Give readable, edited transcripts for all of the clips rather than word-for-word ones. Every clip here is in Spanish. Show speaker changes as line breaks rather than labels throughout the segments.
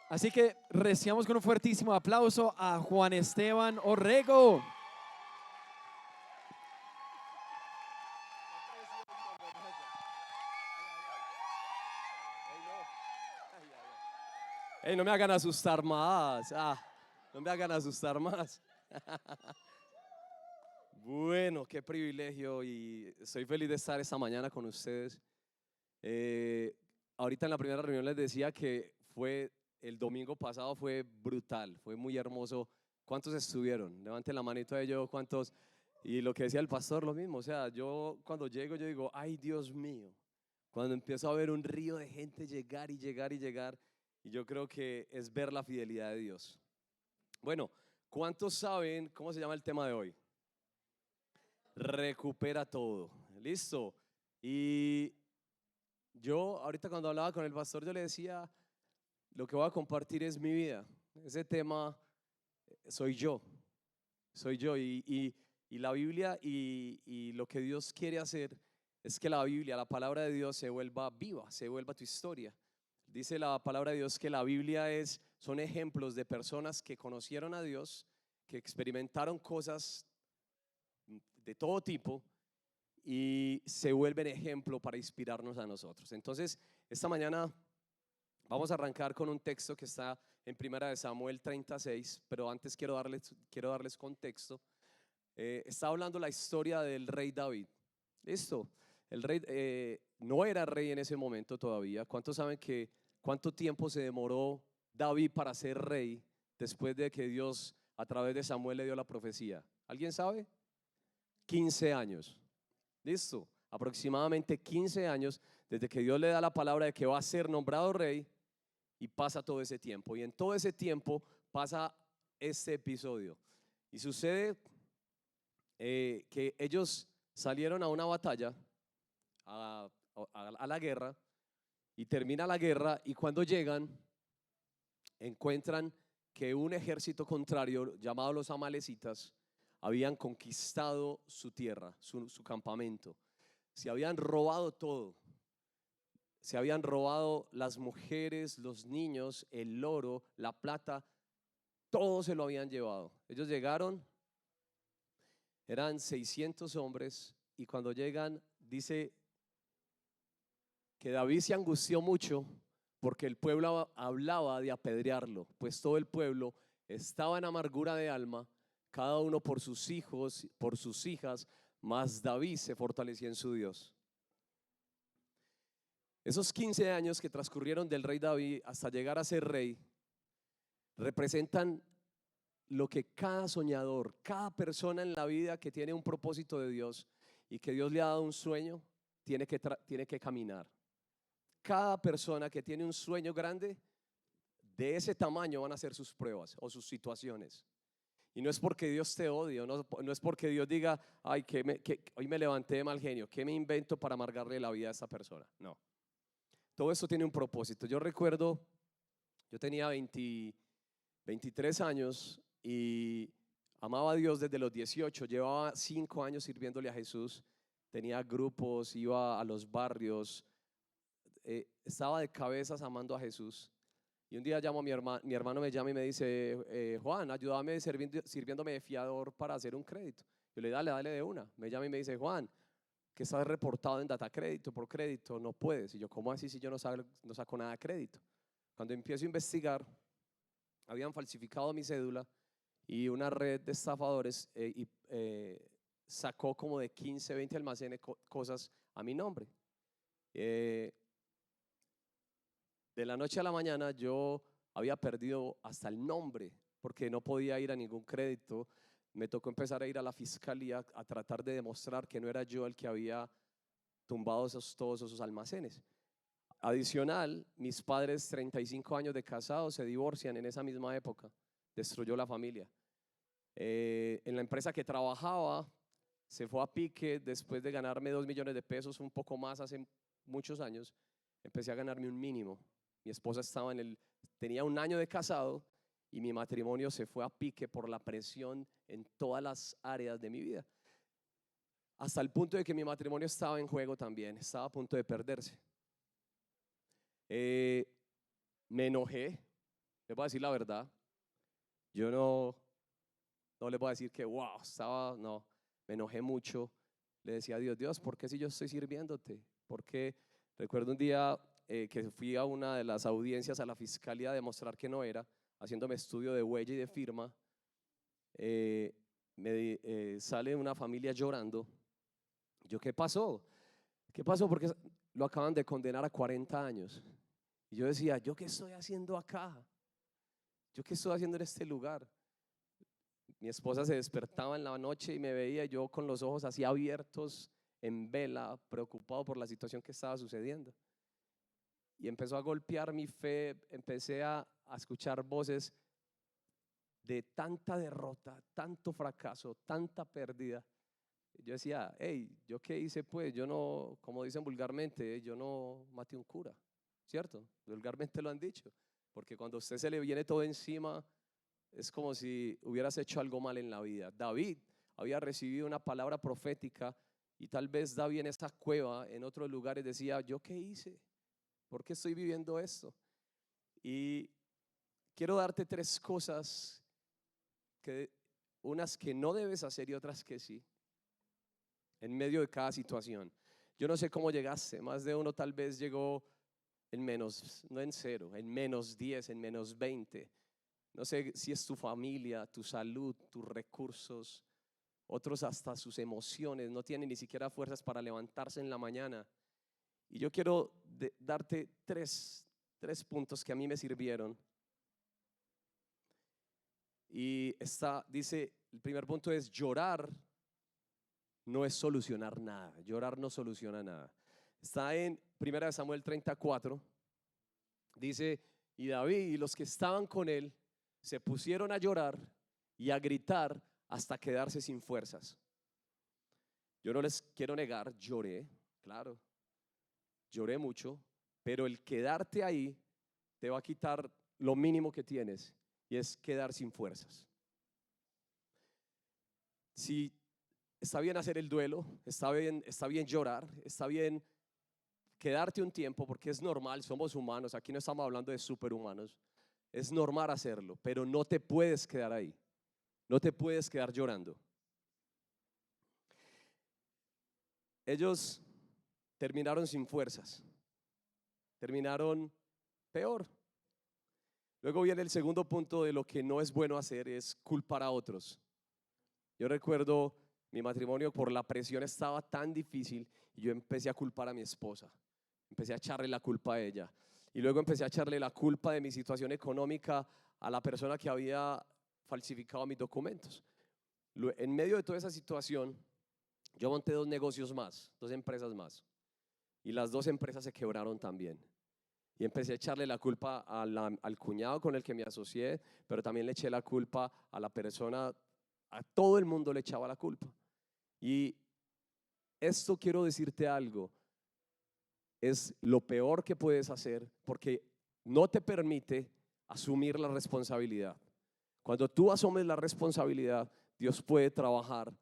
Así que recibamos con un fuertísimo aplauso a Juan Esteban Orrego.
Hey, no me hagan asustar más. No me hagan asustar más. Bueno, qué privilegio y estoy feliz de estar esta mañana con ustedes. Ahorita en la primera reunión les decía que el domingo pasado fue brutal, fue muy hermoso. ¿Cuántos estuvieron? Levanten la manito de ellos, ¿cuántos? Y lo que decía el pastor, lo mismo. O sea, yo cuando llego, yo digo, ay Dios mío, cuando empiezo a ver un río de gente llegar y llegar y llegar, y yo creo que es ver la fidelidad de Dios. Bueno, ¿cuántos saben cómo se llama el tema de hoy? Recupera todo. ¿Listo? Y yo ahorita cuando hablaba con el pastor, yo le decía, lo que voy a compartir es mi vida. Ese tema soy yo, soy yo. Y la Biblia y lo que Dios quiere hacer es que la Biblia, la palabra de Dios se vuelva viva, se vuelva tu historia. Dice la palabra de Dios que la Biblia son ejemplos de personas que conocieron a Dios, que experimentaron cosas de todo tipo y se vuelven ejemplo para inspirarnos a nosotros. Entonces, esta mañana vamos a arrancar con un texto que está en Primera de Samuel 36, pero antes quiero darles contexto. Está hablando la historia del rey David. ¿Listo? El rey no era rey en ese momento todavía. ¿Cuántos saben cuánto tiempo se demoró David para ser rey después de que Dios a través de Samuel le dio la profecía? ¿Alguien sabe? 15 años. ¿Listo? Aproximadamente 15 años desde que Dios le da la palabra de que va a ser nombrado rey y pasa todo ese tiempo. Y en todo ese tiempo pasa este episodio. Y sucede que ellos salieron a una batalla, a la guerra, y termina la guerra y cuando llegan encuentran que un ejército contrario llamado los amalecitas habían conquistado su tierra, su campamento. Se habían robado todo. Se habían robado las mujeres, los niños, el oro, la plata, todo se lo habían llevado. Ellos llegaron, eran 600 hombres y cuando llegan dice que David se angustió mucho porque el pueblo hablaba de apedrearlo, pues todo el pueblo estaba en amargura de alma, cada uno por sus hijos, por sus hijas, mas David se fortalecía en su Dios. Esos 15 años que transcurrieron del rey David hasta llegar a ser rey representan lo que cada soñador, cada persona en la vida que tiene un propósito de Dios y que Dios le ha dado un sueño, tiene que caminar. Cada persona que tiene un sueño grande, de ese tamaño van a ser sus pruebas o sus situaciones. Y no es porque Dios te odie, no es porque Dios diga, ay, que hoy me levanté de mal genio, ¿qué me invento para amargarle la vida a esta persona? No. Todo esto tiene un propósito. Yo recuerdo, yo tenía 23 años y amaba a Dios desde los 18. Llevaba 5 años sirviéndole a Jesús. Tenía grupos, iba a los barrios, estaba de cabezas amando a Jesús. Y un día llamo a mi hermano me llama y me dice, Juan, ayúdame sirviéndome de fiador para hacer un crédito. Yo le digo, dale de una. Me llama y me dice, Juan, que estás reportado en data crédito por crédito, no puedes. Y yo, ¿cómo así si yo no saco nada de crédito? Cuando empiezo a investigar, habían falsificado mi cédula y una red de estafadores sacó como de 15, 20 almacenes cosas a mi nombre. De la noche a la mañana yo había perdido hasta el nombre porque no podía ir a ningún crédito. Me tocó empezar a ir a la fiscalía a tratar de demostrar que no era yo el que había tumbado todos esos almacenes. Adicional, mis padres, 35 años de casados, se divorcian en esa misma época. Destruyó la familia. En la empresa que trabajaba se fue a pique después de ganarme 2 millones de pesos, un poco más hace muchos años. Empecé a ganarme un mínimo. Mi esposa tenía 1 año de casado y mi matrimonio se fue a pique por la presión en todas las áreas de mi vida. Hasta el punto de que mi matrimonio estaba en juego también, estaba a punto de perderse. Me enojé, Les voy a decir la verdad. Yo no les voy a decir que, wow, no, me enojé mucho. Le decía a Dios, Dios, ¿por qué si yo estoy sirviéndote? ¿Por qué? Recuerdo un día que fui a una de las audiencias a la fiscalía a demostrar que no era, haciéndome estudio de huella y de firma. eh, Sale una familia llorando. Yo, ¿qué pasó? ¿Qué pasó? Porque lo acaban de condenar a 40 años. Y yo decía, ¿yo qué estoy haciendo acá? ¿Yo qué estoy haciendo en este lugar? Mi esposa se despertaba en la noche y me veía yo con los ojos así abiertos, en vela, preocupado por la situación que estaba sucediendo. Y empezó a golpear mi fe, empecé a escuchar voces de tanta derrota, tanto fracaso, tanta pérdida. Yo decía, hey, ¿yo qué hice pues? Yo no, como dicen vulgarmente, yo no maté un cura, ¿cierto? Vulgarmente lo han dicho, porque cuando a usted se le viene todo encima, es como si hubieras hecho algo mal en la vida. David había recibido una palabra profética y tal vez David en esa cueva, en otros lugares decía, ¿yo qué hice? ¿Por qué estoy viviendo esto? Y quiero darte tres cosas, unas que no debes hacer y otras que sí, en medio de cada situación. Yo no sé cómo llegaste, más de uno tal vez llegó en menos, no en cero, en menos 10, en menos 20. No sé si es tu familia, tu salud, tus recursos, otros hasta sus emociones, no tienen ni siquiera fuerzas para levantarse en la mañana. Y yo quiero darte tres puntos que a mí me sirvieron. Y dice, el primer punto es llorar no es solucionar nada. Llorar no soluciona nada. Está en 1 Samuel 34. Dice, y David y los que estaban con él se pusieron a llorar y a gritar hasta quedarse sin fuerzas. Yo no les quiero negar, lloré, claro, lloré mucho, pero el quedarte ahí te va a quitar lo mínimo que tienes y es quedar sin fuerzas. Si está bien hacer el duelo, está bien llorar, está bien quedarte un tiempo porque es normal, somos humanos, aquí no estamos hablando de superhumanos, es normal hacerlo, pero no te puedes quedar ahí, no te puedes quedar llorando. Ellos terminaron sin fuerzas, terminaron peor. Luego viene el segundo punto de lo que no es bueno hacer, es culpar a otros. Yo recuerdo mi matrimonio, por la presión estaba tan difícil y yo empecé a culpar a mi esposa, empecé a echarle la culpa a ella y luego empecé a echarle la culpa de mi situación económica a la persona que había falsificado mis documentos. En medio de toda esa situación, yo monté dos negocios más, dos empresas más, y las dos empresas se quebraron también. Y empecé a echarle la culpa al cuñado con el que me asocié, pero también le eché la culpa a la persona, a todo el mundo le echaba la culpa. Y esto quiero decirte algo, es lo peor que puedes hacer porque no te permite asumir la responsabilidad. Cuando tú asumes la responsabilidad, Dios puede trabajar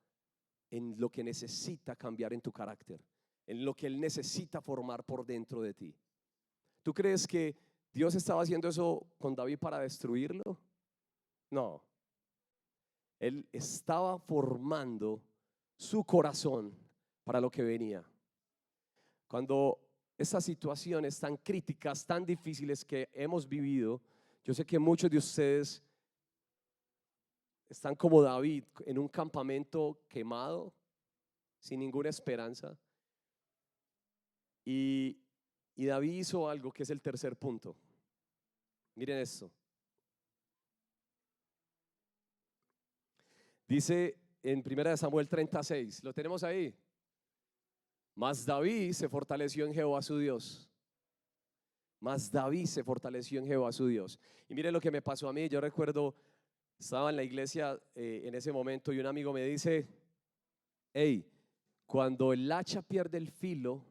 en lo que necesita cambiar en tu carácter, en lo que Él necesita formar por dentro de ti. ¿Tú crees que Dios estaba haciendo eso con David para destruirlo? No. Él estaba formando su corazón para lo que venía. Cuando esas situaciones tan críticas, tan difíciles que hemos vivido, yo sé que muchos de ustedes están como David en un campamento quemado, sin ninguna esperanza. Y David hizo algo que es el tercer punto. Miren esto. Dice en 1 Samuel 36, ¿lo tenemos ahí? Mas David se fortaleció en Jehová su Dios. Mas David se fortaleció en Jehová su Dios. Y miren lo que me pasó a mí. Yo recuerdo, estaba en la iglesia en ese momento y un amigo me dice, hey, cuando el hacha pierde el filo,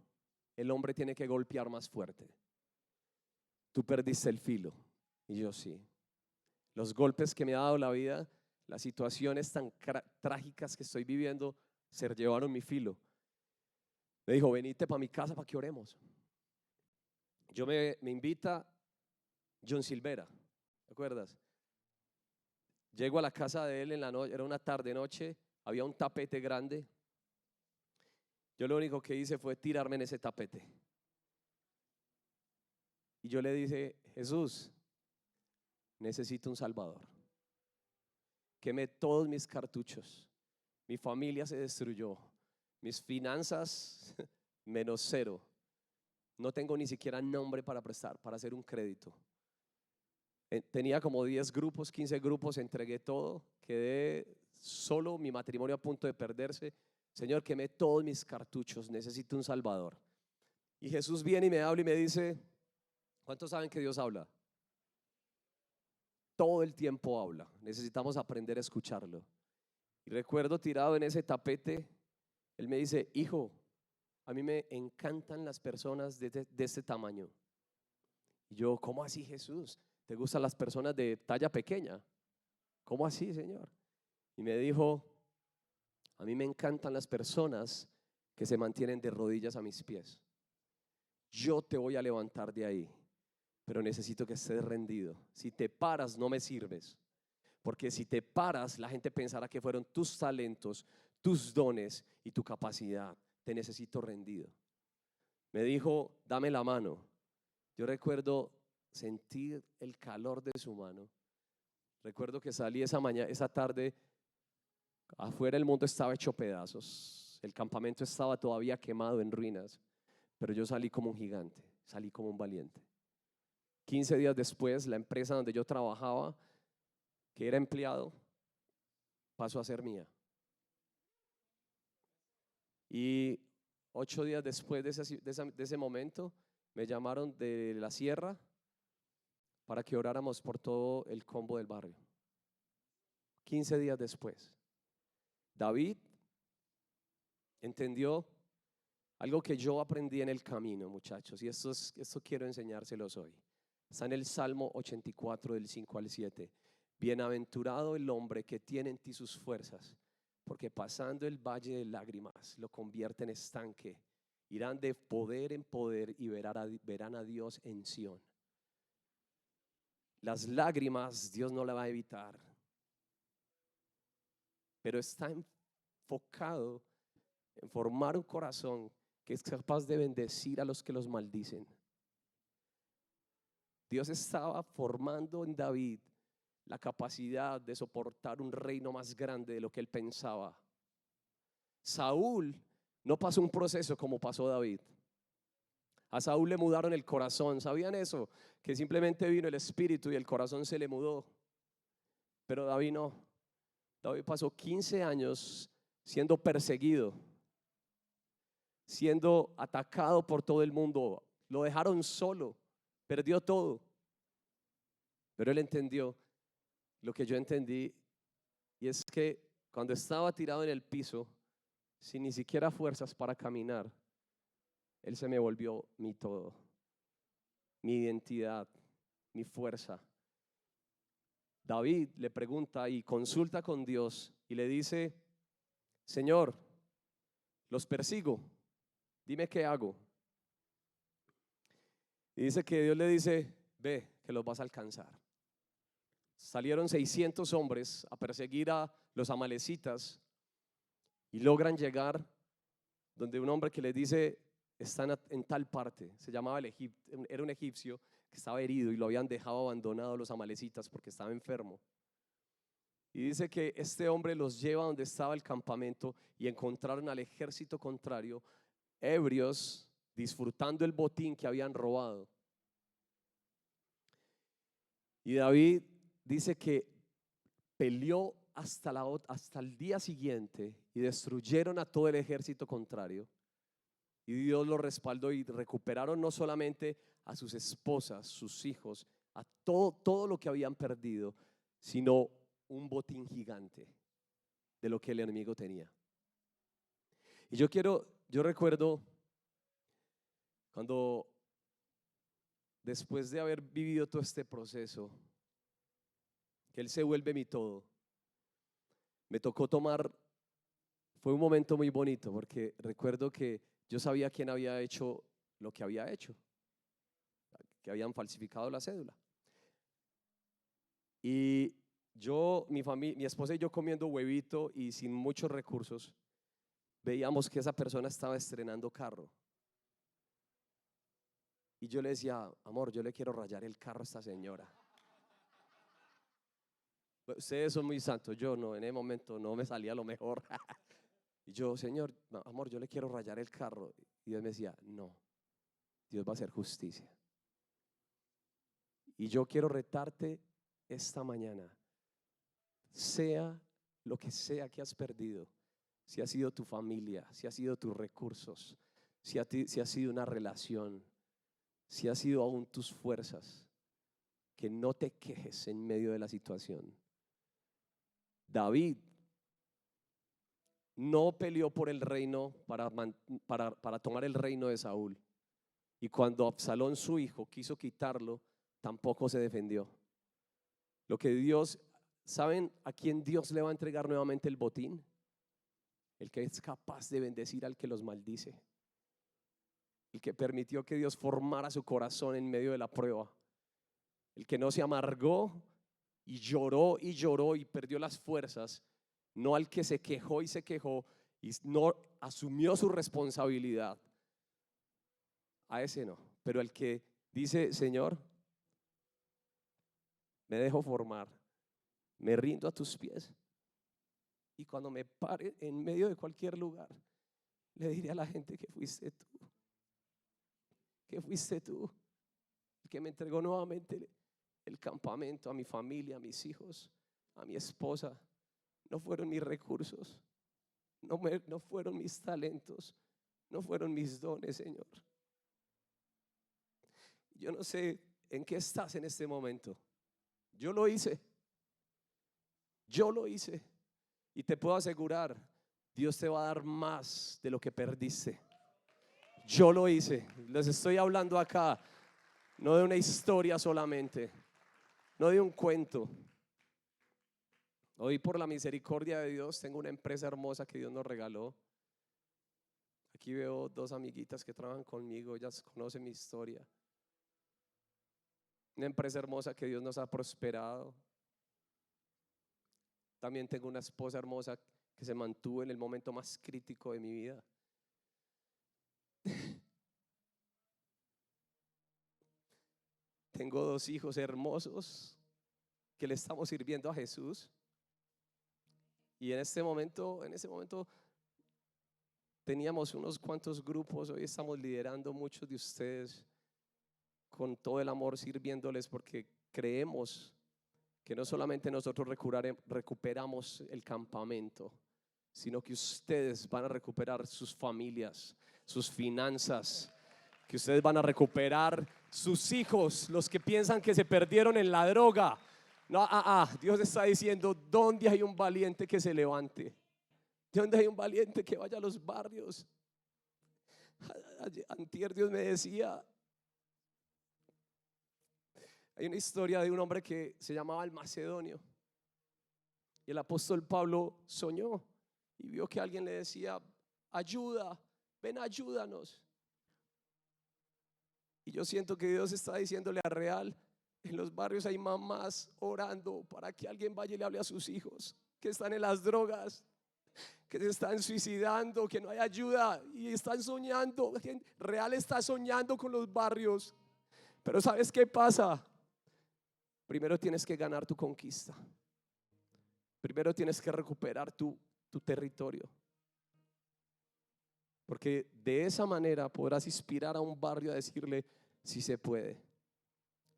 el hombre tiene que golpear más fuerte. Tú perdiste el filo. Y yo sí. Los golpes que me ha dado la vida, las situaciones tan trágicas que estoy viviendo, se llevaron mi filo. Me dijo, venite para mi casa para que oremos. Me invita John Silvera. ¿te acuerdas? Llego a la casa de él en la noche, era una tarde noche, había un tapete grande. Yo lo único que hice fue tirarme en ese tapete. Y yo le dije, Jesús, necesito un Salvador. Quemé todos mis cartuchos. Mi familia se destruyó. Mis finanzas menos cero. No tengo ni siquiera nombre para prestar, para hacer un crédito. Tenía como 10 grupos, 15 grupos, entregué todo. Quedé solo, mi matrimonio a punto de perderse. Señor, quemé todos mis cartuchos, necesito un Salvador. Y Jesús viene y me habla y me dice, ¿cuántos saben que Dios habla? Todo el tiempo habla, necesitamos aprender a escucharlo. Y recuerdo tirado en ese tapete, él me dice, hijo, a mí me encantan las personas de este tamaño. Y yo, ¿cómo así, Jesús? ¿Te gustan las personas de talla pequeña? ¿Cómo así, Señor? Y me dijo, a mí me encantan las personas que se mantienen de rodillas a mis pies. Yo te voy a levantar de ahí, pero necesito que estés rendido. Si te paras, no me sirves. Porque si te paras, la gente pensará que fueron tus talentos, tus dones y tu capacidad. Te necesito rendido. Me dijo, dame la mano. Yo recuerdo sentir el calor de su mano. Recuerdo que salí esa tarde, afuera el mundo estaba hecho pedazos. El campamento estaba todavía quemado en ruinas. Pero yo salí como un gigante, salí como un valiente. 15 días después, la empresa donde yo trabajaba, que era empleado, pasó a ser mía. Y 8 días después de ese momento, me llamaron de la sierra para que oráramos por todo el combo del barrio. 15 días después, David entendió algo que yo aprendí en el camino, muchachos, y esto quiero enseñárselos hoy. Está en el Salmo 84 del 5 al 7. Bienaventurado el hombre que tiene en ti sus fuerzas, porque pasando el valle de lágrimas lo convierte en estanque. Irán de poder en poder y verán a Dios en Sión. Las lágrimas Dios no la va a evitar, pero está enfocado en formar un corazón que es capaz de bendecir a los que los maldicen. Dios estaba formando en David la capacidad de soportar un reino más grande de lo que él pensaba. Saúl no pasó un proceso como pasó David. A Saúl le mudaron el corazón, ¿sabían eso? Que simplemente vino el espíritu y el corazón se le mudó. Pero David no. David pasó 15 años siendo perseguido, siendo atacado por todo el mundo. Lo dejaron solo, perdió todo. Pero él entendió lo que yo entendí, y es que cuando estaba tirado en el piso, sin ni siquiera fuerzas para caminar, él se me volvió mi todo, mi identidad, mi fuerza. David le pregunta y consulta con Dios y le dice, Señor, los persigo, dime qué hago. Y dice que Dios le dice, ve, que los vas a alcanzar. Salieron 600 hombres a perseguir a los amalecitas y logran llegar donde un hombre que les dice, están en tal parte. Se llamaba era un egipcio que estaba herido y lo habían dejado abandonado los amalecitas porque estaba enfermo. Y dice que este hombre los lleva donde estaba el campamento y encontraron al ejército contrario, ebrios, disfrutando el botín que habían robado. Y David dice que peleó hasta el día siguiente y destruyeron a todo el ejército contrario. Y Dios lo respaldó y recuperaron no solamente a sus esposas, sus hijos, a todo lo que habían perdido, sino un botín gigante de lo que el enemigo tenía. Y yo recuerdo cuando después de haber vivido todo este proceso, que Él se vuelve mi todo, me tocó fue un momento muy bonito porque recuerdo que yo sabía quién había hecho lo que había hecho, que habían falsificado la cédula. Y mi esposa y yo comiendo huevito y sin muchos recursos, veíamos que esa persona estaba estrenando carro. Y yo le decía, amor, yo le quiero rayar el carro a esta señora. Ustedes son muy santos, yo no, en ese momento no me salía lo mejor. Y yo, Señor, amor, yo le quiero rayar el carro. Y Dios me decía, no, Dios va a hacer justicia. Y yo quiero retarte esta mañana, sea lo que sea que has perdido, si ha sido tu familia, si ha sido tus recursos, si ha sido una relación, si ha sido aún tus fuerzas, que no te quejes en medio de la situación. David no peleó por el reino para tomar el reino de Saúl. Y cuando Absalón, su hijo, quiso quitarlo, tampoco se defendió. Lo que Dios, ¿saben a quién Dios le va a entregar nuevamente el botín? El que es capaz de bendecir al que los maldice. El que permitió que Dios formara su corazón en medio de la prueba. El que no se amargó y lloró y perdió las fuerzas. No al que se quejó y no asumió su responsabilidad. A ese no. Pero el que dice, Señor, me dejo formar, me rindo a tus pies. Y cuando me pare en medio de cualquier lugar, le diré a la gente que fuiste tú. Que fuiste tú. El que me entregó nuevamente el campamento, a mi familia, a mis hijos, a mi esposa. No fueron mis recursos, no fueron mis talentos, no fueron mis dones, Señor. Yo no sé en qué estás en este momento. Yo lo hice. Y te puedo asegurar, Dios te va a dar más de lo que perdiste. Yo lo hice. Les estoy hablando acá, no de una historia solamente, no de un cuento. Hoy, por la misericordia de Dios, tengo una empresa hermosa que Dios nos regaló. Aquí veo dos amiguitas que trabajan conmigo, ellas conocen mi historia. Una empresa hermosa que Dios nos ha prosperado. También tengo una esposa hermosa que se mantuvo en el momento más crítico de mi vida. Tengo dos hijos hermosos que le estamos sirviendo a Jesús. Y en ese momento teníamos unos cuantos grupos. Hoy estamos liderando muchos de ustedes con todo el amor, sirviéndoles, porque creemos que no solamente nosotros recuperamos el campamento, sino que ustedes van a recuperar sus familias, sus finanzas, que ustedes van a recuperar sus hijos, los que piensan que se perdieron en la droga. No, Dios está diciendo, ¿dónde hay un valiente que se levante? ¿Dónde hay un valiente que vaya a los barrios? Antier Dios me decía, hay una historia de un hombre que se llamaba el Macedonio. Y el apóstol Pablo soñó y vio que alguien le decía, ayuda, ven, ayúdanos. Y yo siento que Dios está diciéndole a Real, en los barrios hay mamás orando para que alguien vaya y le hable a sus hijos que están en las drogas, que se están suicidando, que no hay ayuda y están soñando. Real está soñando con los barrios. Pero ¿sabes qué pasa? Primero tienes que ganar tu conquista. Primero tienes que recuperar tu territorio. Porque de esa manera podrás inspirar a un barrio a decirle, sí se puede,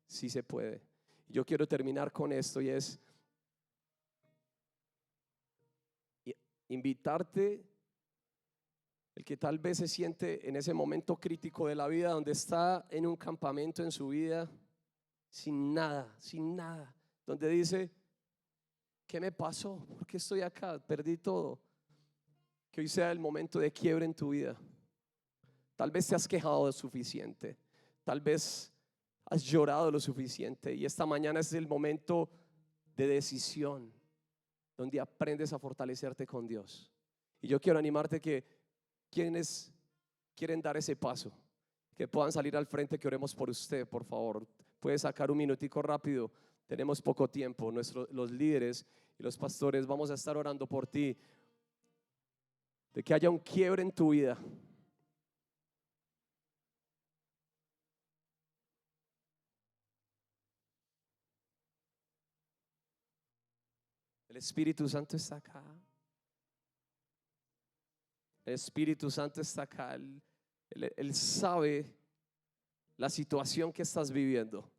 sí se puede. Yo quiero terminar con esto y es invitarte, el que tal vez se siente en ese momento crítico de la vida, donde está en un campamento en su vida, sin nada, donde dice, ¿qué me pasó? ¿Por qué estoy acá? Perdí todo. Que hoy sea el momento de quiebre en tu vida. Tal vez te has quejado lo suficiente, tal vez has llorado lo suficiente, y esta mañana es el momento de decisión, donde aprendes a fortalecerte con Dios. Y yo quiero animarte que quienes quieren dar ese paso, que puedan salir al frente, que oremos por usted, por favor. Puedes sacar un minutico rápido. Tenemos poco tiempo. Los líderes y los pastores vamos a estar orando por ti, de que haya un quiebre en tu vida. El Espíritu Santo está acá. El Espíritu Santo está acá. Él sabe la situación que estás viviendo.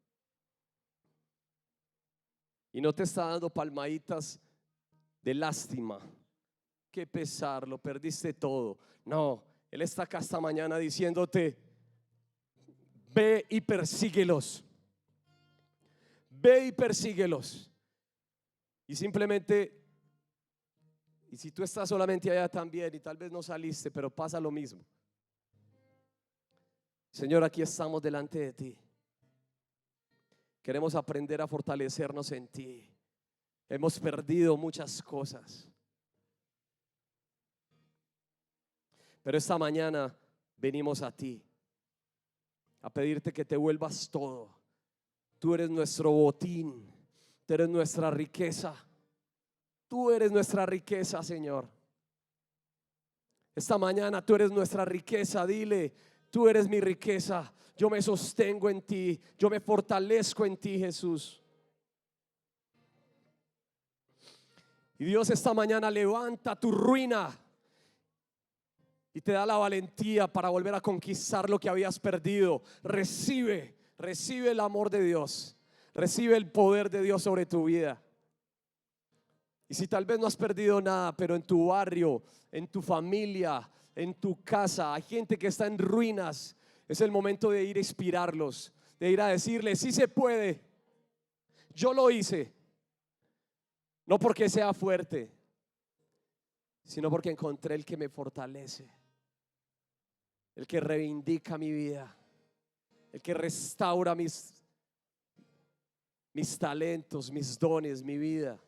Y no te está dando palmaditas de lástima. Qué pesar, lo perdiste todo. No, Él está acá esta mañana diciéndote: ve y persíguelos. Ve y persíguelos. Y simplemente, y si tú estás solamente allá también y tal vez no saliste, pero pasa lo mismo. Señor, aquí estamos delante de ti. Queremos aprender a fortalecernos en ti. Hemos perdido muchas cosas, pero esta mañana venimos a ti a pedirte que te vuelvas todo. Tú eres nuestro botín. Tú eres nuestra riqueza. Tú eres nuestra riqueza, Señor. Esta mañana tú eres nuestra riqueza. Dile: tú eres mi riqueza. Yo me sostengo en ti. Yo me fortalezco en ti, Jesús. Y Dios esta mañana levanta tu ruina y te da la valentía para volver a conquistar lo que habías perdido. Recibe el amor de Dios. Recibe el poder de Dios sobre tu vida. Y si tal vez no has perdido nada, pero en tu barrio, en tu familia, en tu casa hay gente que está en ruinas, es el momento de ir a inspirarlos, de ir a decirles: sí se puede. Yo lo hice. No porque sea fuerte, sino porque encontré el que me fortalece, el que reivindica mi vida, el que restaura mis talentos, mis dones, mi vida.